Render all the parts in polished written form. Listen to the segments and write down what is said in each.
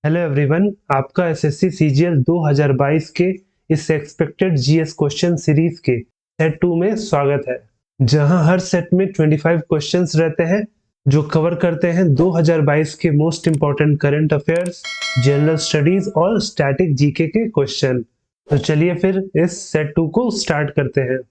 Hello everyone, आपका SSC CGL 2022 के इस एक्सपेक्टेड जीएस क्वेश्चन सीरीज के सेट 2 में स्वागत है, जहां हर सेट में 25 क्वेश्चंस रहते हैं जो कवर करते हैं 2022 के most important current affairs, general studies और स्टैटिक जीके के क्वेश्चन। तो चलिए फिर इस सेट 2 को स्टार्ट करते हैं।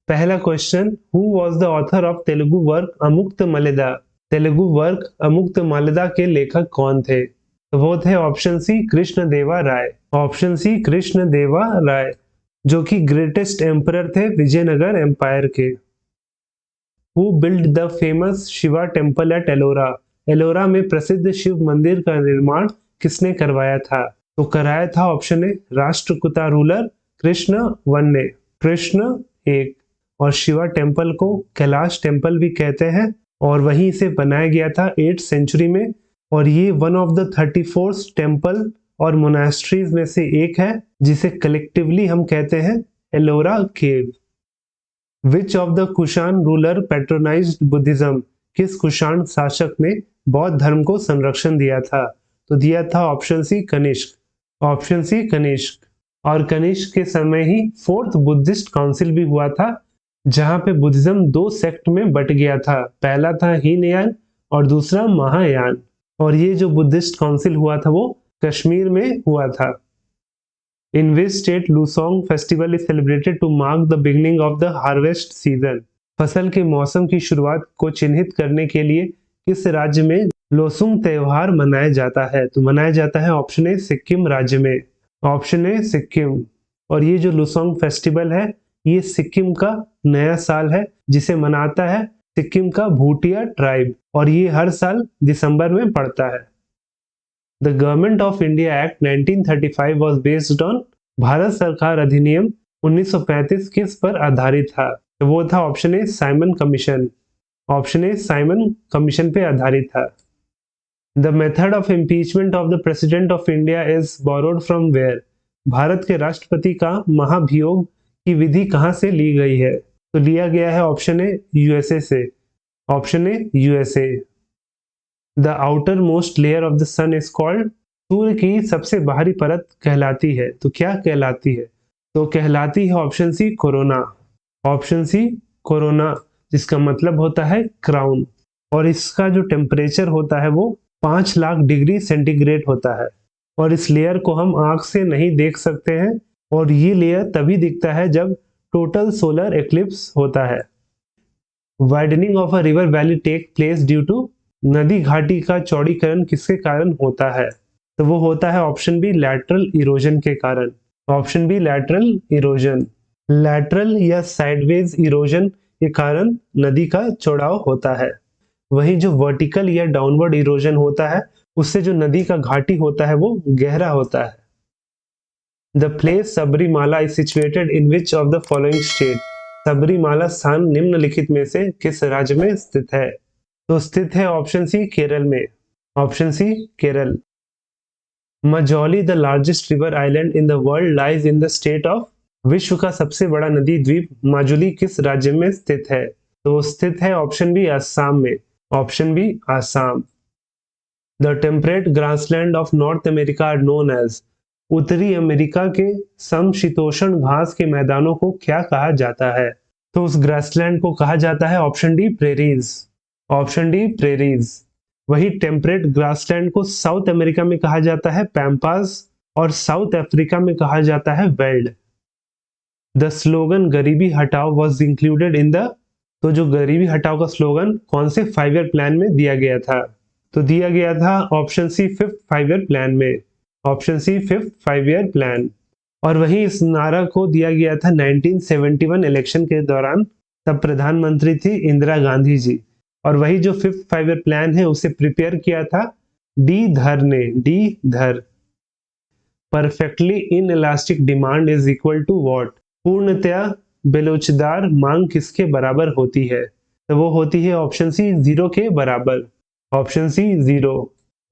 पहला question, who was the author of Telugu work Amuktamalyada? Telugu work Amuktamalyada के लेखक कौन थे? तो वो थे ऑप्शन सी कृष्ण देवा राय। ऑप्शन सी कृष्ण देवा राय, जो कि ग्रेटेस्ट एम्परर थे विजयनगर एम्पायर के। Who build the famous Shiva temple at Ellora? Ellora में प्रसिद्ध शिव मंदिर का निर्माण किसने करवाया था? तो कराया था ऑप्शन ए राष्ट्रकूटा रूलर कृष्ण वन ने, कृष्ण एक। और शिवा टेम्पल को कैलाश टेम्पल भी कहते हैं और वहीं इसे बनाया गया था 8th सेंचुरी में। और ये वन ऑफ द 34 टेम्पल और मोनास्ट्रीज में से एक है जिसे कलेक्टिवली हम कहते हैं Ellora cave. Which of the Kushan ruler patronised Buddhism? किस कुषाण शासक ने बौद्ध धर्म को संरक्षण दिया था? तो दिया था option C Kanishka. Option C Kanishka. और कनिष्क के समय ही 4th बुद्धिस्ट काउंसिल भी हुआ था, जहां पे बुद्धिज्म 2 सेक्ट में बट गया था। पहला था हीनयान और दूसरा महायान। और ये जो बुद्धिस्ट काउंसिल हुआ था वो कश्मीर में हुआ था। In which state Lusong festival is celebrated to mark the beginning of the harvest season? फसल के मौसम की शुरुआत को चिन्हित करने के लिए किस राज्य में लोसुंग त्योहार मनाया जाता है? तो मनाया जाता है ऑप्शन ए सिक्किम राज्य में। Option A Sikkim. और ये जो लुसोंग फेस्टिवल है ये सिक्किम का नया साल है जिसे मनाता है सिक्किम का भूटिया ट्राइब, और ये हर साल दिसंबर में पड़ता है। The government of India act 1935 was based on? Bharat सरकार अधिनियम 1935 किस पर आधारित था? तो वो था option A Simon commission. Option A Simon commission पे आधारित था। The method of impeachment of the president of India is borrowed from where? Bharat के राष्ट्रपति का महाभियोग की विधि कहां से ली गई है? तो लिया गया है ऑप्शन ए यूएसए से। Option A USA. The outermost layer of the sun is called? सूर्य की सबसे बाहरी परत कहलाती है, तो क्या कहलाती है? तो कहलाती है option C corona. Option C corona, जिसका मतलब होता है क्राउन। और इसका जो टेम्परेचर होता है वो 5 लाख डिग्री सेंटीग्रेड होता है। और इस लेयर को हम आंख से नहीं देख सकते हैं, और ये लेयर तभी दिखता है जब टोटल सोलर एक्लिप्स होता है। Widening of a river valley take place due to? नदी घाटी का चौड़ीकरण किसके कारण होता है? तो वो होता है ऑप्शन बी लैटरल इरोजन के कारण। Option B lateral erosion. Lateral या साइडवेज इरोजन के कारण नदी का चौड़ाव होता है। वहीं जो वर्टिकल या डाउनवर्ड इरोजन होता है उससे जो नदी का घाटी होता है वो गहरा होता है। The place Sabarimala is situated in which of the following state? Sabarimala स्थान निम्नलिखित में से किस राज्य में स्थित है? तो स्थित है ऑप्शन सी केरल में। Option C Kerala. Majuli the largest river island in the world lies in the state of? विश्व का सबसे बड़ा नदी द्वीप माजुली किस राज्य में स्थित है? तो स्थित है ऑप्शन बी असम में। Option B Assam. The temperate grassland of North America are known as? उत्तरी अमेरिका के समशीतोष्ण घास के मैदानों को क्या कहा जाता है? तो उस ग्रासलैंड को कहा जाता है option D prairies. Option D prairies. वही टेम्परेट ग्रासलैंड को साउथ अमेरिका में कहा जाता है पैम्पास, और साउथ अफ्रीका में कहा जाता है वेल्ड। द स्लोगन गरीबी हटाओ वॉज इंक्लूडेड इन द? तो जो गरीबी हटाओ का स्लोगन कौन से 5 ईयर प्लान में दिया गया था? तो दिया गया था option C 5th 5 year plan में। Option C 5th 5 year plan. और वही इस नारा को दिया गया था 1971 इलेक्शन के दौरान, तब प्रधानमंत्री थी इंदिरा गांधी जी। और वही जो 5th 5 ईयर प्लान है उसे प्रिपेयर किया था डी धर ने। D Dhar. Perfectly inelastic demand is equal to what? पूर्णतया बेलोचदार मांग किसके बराबर होती है? तो वो होती है ऑप्शन सी 0 के बराबर। Option C 0।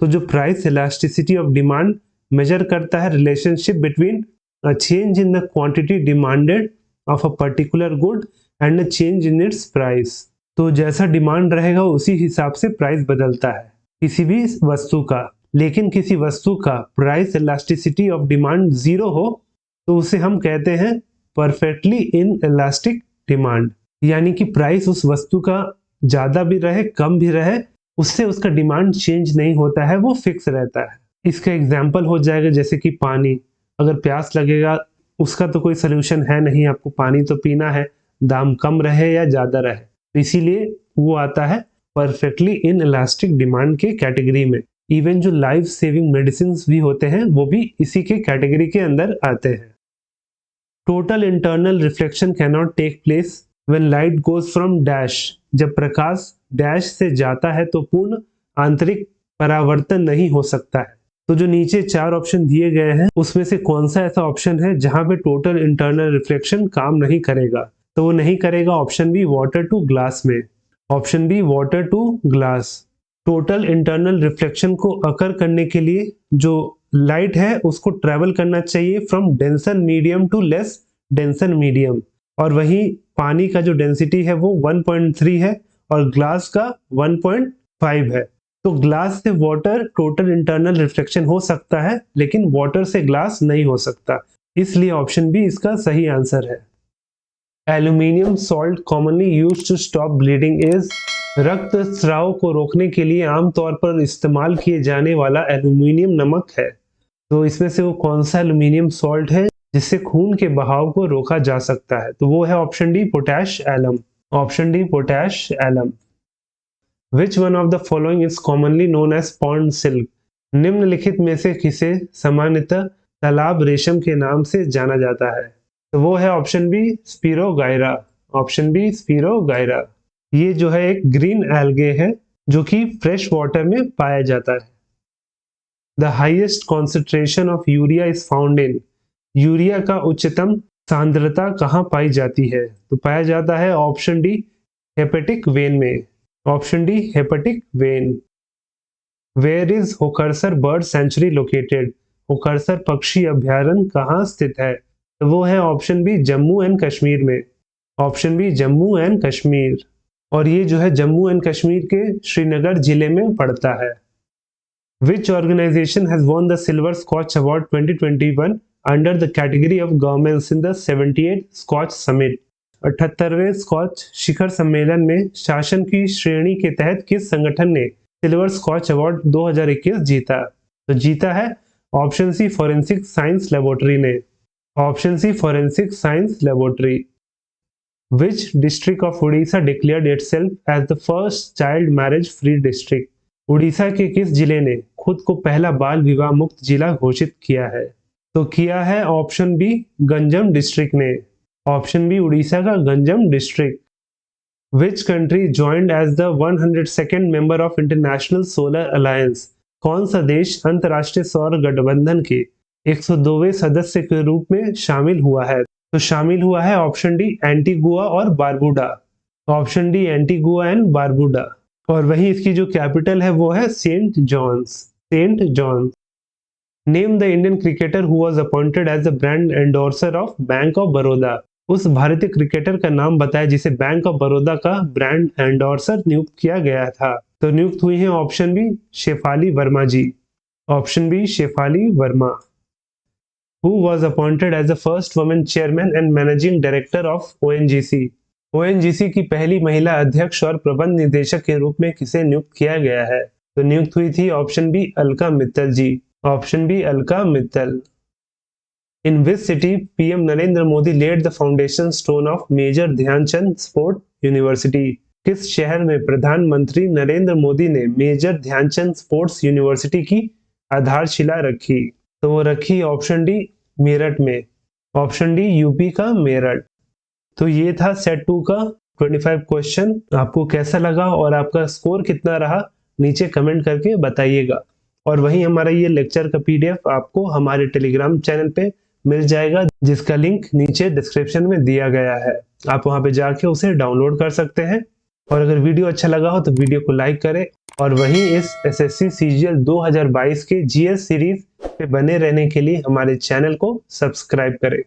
तो जो price elasticity of demand measure करता है relationship between a change in the quantity demanded of a particular good and a change in its price. तो जैसा डिमांड रहेगा उसी हिसाब से प्राइस बदलता है किसी भी वस्तु का। लेकिन किसी वस्तु का प्राइस इलास्टिसिटी ऑफ डिमांड 0 हो तो उसे हम कहते हैं परफेक्टली इन इलास्टिक डिमांड। यानी कि प्राइस उस वस्तु का ज्यादा भी रहे कम भी रहे, उससे उसका डिमांड चेंज नहीं होता है, वो फिक्स रहता है। इसका एग्जाम्पल हो जाएगा जैसे कि पानी। अगर प्यास लगेगा, उसका तो कोई सोल्यूशन है नहीं, आपको पानी तो पीना है, दाम कम रहे या ज्यादा रहे, तो इसीलिए वो आता है परफेक्टली इन इलास्टिक डिमांड के कैटेगरी में। इवन जो लाइफ सेविंग मेडिसिन भी होते हैं वो भी इसी के कैटेगरी के अंदर आते हैं। Total internal reflection cannot take place when light goes from dash. जब प्रकाश डैश से जाता है तो पूर्ण आंतरिक परावर्तन नहीं हो सकता है। तो जो नीचे 4 ऑप्शन दिए गए हैं उसमें से कौन सा ऐसा ऑप्शन है जहां पे टोटल इंटरनल रिफ्लेक्शन काम नहीं करेगा? तो वो नहीं करेगा option B, water to glass में। Option B, water to glass. Total internal reflection को अकर करने के लिए जो लाइट है उसको ट्रेवल करना चाहिए from denser medium to less denser medium, और वहीं पानी का जो डेंसिटी है वो 1.3 है और ग्लास का 1.5 है। तो ग्लास से वाटर टोटल इंटरनल रिफ्लेक्शन हो सकता है, लेकिन वाटर से ग्लास नहीं हो सकता, इसलिए ऑप्शन बी इसका सही आंसर है। Aluminium salt commonly used to stop bleeding is. रक्त स्राव को रोकने के लिए आमतौर पर इस्तेमाल किए जाने वाला एल्यूमिनियम नमक है। तो इसमें से वो कौन सा एल्यूमिनियम सॉल्ट है जिससे खून के बहाव को रोका जा सकता है? तो वो है option D, potash alum. Option D, potash alum. Which one of the following is commonly known as pond silk? निम्नलिखित में से किसे सामान्यतः तालाब रेशम के नाम से जाना जाता है? तो वो है option B, spirogyra. Option B, spirogyra. ये जो है एक ग्रीन एल्गे है जो कि फ्रेश वाटर में पाया जाता है। The highest concentration of urea is found in. Urea का उच्चतम सांद्रता कहाँ पाई जाती है? तो पाया जाता है ऑप्शन डी, हेपेटिक वेन में। Option D, hepatic vein. Where is Hokersar bird sanctuary located? Hokersar पक्षी अभ्यारण्य कहाँ स्थित है? तो वो है option B, Jammu and Kashmir में। Option B, Jammu and Kashmir. और ये जो है जम्मू एंड कश्मीर के श्रीनगर जिले में पड़ता है। Which organization has won the Silver Scotch Award 2021 under the category of governments in the 78th Scotch Summit? 78वें स्कॉच शिखर सम्मेलन में शासन की श्रेणी के तहत किस संगठन ने सिल्वर स्कॉच अवार्ड 2021 जीता? तो जीता है option C, forensic science laboratory ने। Option C, forensic science laboratory. Which district of Odisha declared itself as the first child marriage free district? Orissa के किस जिले ने खुद को पहला बाल विवाह मुक्त जिला घोषित किया है? तो किया है ऑप्शन बी, गंजम डिस्ट्रिक्ट ने। ऑप्शन बी, उड़ीसा का Ganjam district. Which country joined as the 102nd member of International Solar Alliance? कौन सा देश अंतर्राष्ट्रीय सौर गठबंधन के 102वें सदस्य के रूप में शामिल हुआ है? तो शामिल हुआ है ऑप्शन डी, एंटीगुआ और Barbuda. Option D, Antigua and Barbuda. और वहीं इसकी जो कैपिटल है वो है Saint John's. Saint John's. Name the Indian cricketer who was appointed as the brand endorser of Bank of Baroda. उस भारतीय क्रिकेटर का नाम बताया जिसे बैंक ऑफ बड़ौदा का ब्रांड एंडोर्सर नियुक्त किया गया था। तो नियुक्त हुई है option B, Shafali Verma ji. Option B, Shafali Verma. Who was appointed as the first woman chairman and managing director of ONGC? ONGC की पहली महिला अध्यक्ष और प्रबंध निदेशक के रूप में किसे नियुक्त किया गया है? तो नियुक्त हुई थी option B, Alka Mittal ji. Option B, Alka Mittal. In which city PM Narendra Modi laid the foundation stone of Major Dhyanchand sport university? किस शहर में प्रधानमंत्री नरेंद्र मोदी ने मेजर ध्यानचंद स्पोर्ट्स यूनिवर्सिटी की आधारशिला रखी? तो वो रखी ऑप्शन डी, मेरठ में। ऑप्शन डी, यूपी का मेरठ। तो ये था सेट 2 का 25 क्वेश्चन। आपको कैसा लगा और आपका स्कोर कितना रहा नीचे कमेंट करके बताइएगा। और वहीं हमारा ये लेक्चर का PDF आपको हमारे टेलीग्राम चैनल पे मिल जाएगा, जिसका लिंक नीचे डिस्क्रिप्शन में दिया गया है। आप वहां पे जाके उसे डाउनलोड कर सकते हैं। और अगर वीडियो अच्छा लगा हो तो वीडियो को लाइक करें और वहीं इस SSC CGL 2022 के GS सीरीज पे बने रहने के लिए हमारे चैनल को सब्सक्राइब करें।